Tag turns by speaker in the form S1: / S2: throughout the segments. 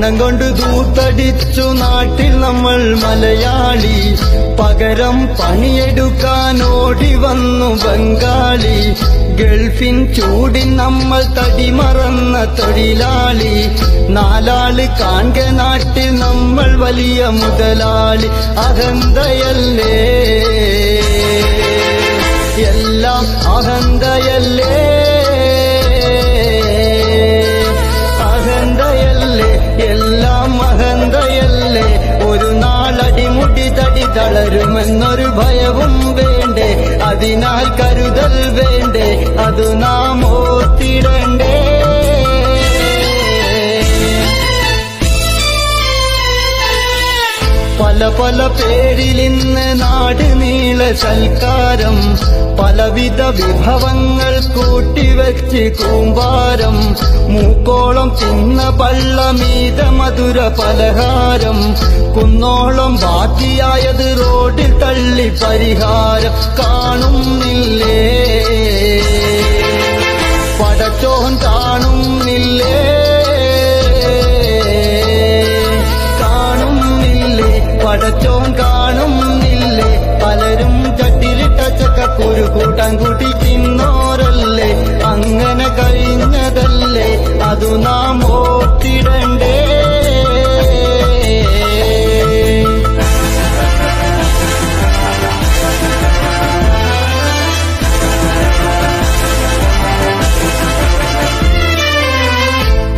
S1: പണം കൊണ്ട് ദൂത്തടിച്ചു നാട്ടിൽ നമ്മൾ മലയാളി, പകരം പണിയെടുക്കാൻ ഓടി വന്നു ബംഗാളി. ഗൾഫിൻ ചൂടിൽ നമ്മൾ തടിമറന്ന തൊഴിലാളി, നാലാള് കാൺക നാട്ടിൽ നമ്മൾ വലിയ മുതലാളി. അഹന്തയല്ലേ എല്ലാം, അഹന്തയല്ലേ അഹന്തയല്ലേ എല്ലാം, അഹന്തയല്ലേ. ഒരു നാളടിമുടി തടി തളരുമെന്നൊരു ഭയവും വേണ്ടേ, അതിനാൽ കരുതൽ വേണ്ടേ, അത് നാം ഓർത്തിടണ്ടേ. പല പല പേരിലിന്ന് നാട് നീള സൽക്കാരം, പലവിധ വിഭവങ്ങൾ കൂട്ടിവെച്ച് കൂമ്പാരം. മൂക്കോളം തിന്ന പള്ളമീത മധുര പലഹാരം, കുന്നോളം ബാക്കിയായത് റോഡിൽ തള്ളി പരിഹാരം. കാണുന്നില്ലേ പടച്ചോൻ, കാണുന്നില്ലേ പടച്ചോൻ, കാണുന്നില്ലേ. പലരും ചട്ടിലിട്ട ചക്കക്കുരു കൂട്ടാൻ കൂട്ടി തിന്നോരല്ലേ, അങ്ങനെ കഴിഞ്ഞതല്ലേ, അതു നാം ഓർത്തിടണ്ടേ.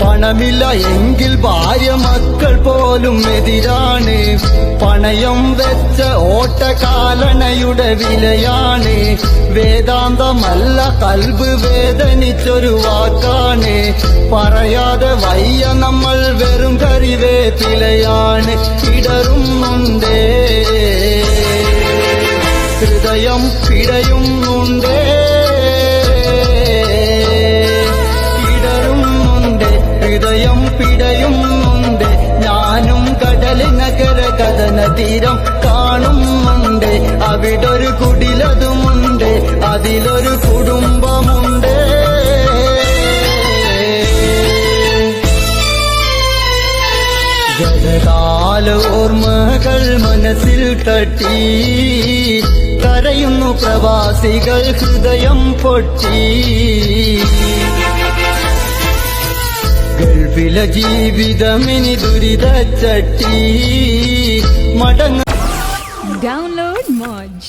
S1: പണമില്ല എങ്കിൽ ഭാര്യ മക്കൾ പോലും എതിരാണ്, പണയം വെച്ച ഓട്ടകാലണയുടെ വിലയാണ്. വേദാന്തമല്ല കൽബ് വേദനിച്ചൊരു വാക്കാണ്, പറയാതെ വയ്യ നമ്മൾ വെറും കരിവേപ്പിലയാണ്. ഇടറുന്നുണ്ടേ ഹൃദയം, പിടയുന്നുണ്ടേ ഹൃദയം പിടയുന്നുണ്ട്. ഞാനും കടലിനകര കഥന തീരം കാണുന്നുണ്ട്, അവിടൊരു കുടിലതുമുണ്ട്, അതിലൊരു കുടുംബമുണ്ട്. ഗതകാല ഓർമ്മകൾ മനസ്സിൽ തട്ടി കരയുന്നു പ്രവാസികൾ, ഹൃദയം പൊട്ടി. ഗൾഫിലെ ജീവിതമിനി ദുരിതച്ചട്ടി മടങ്ങ.
S2: Download Moj.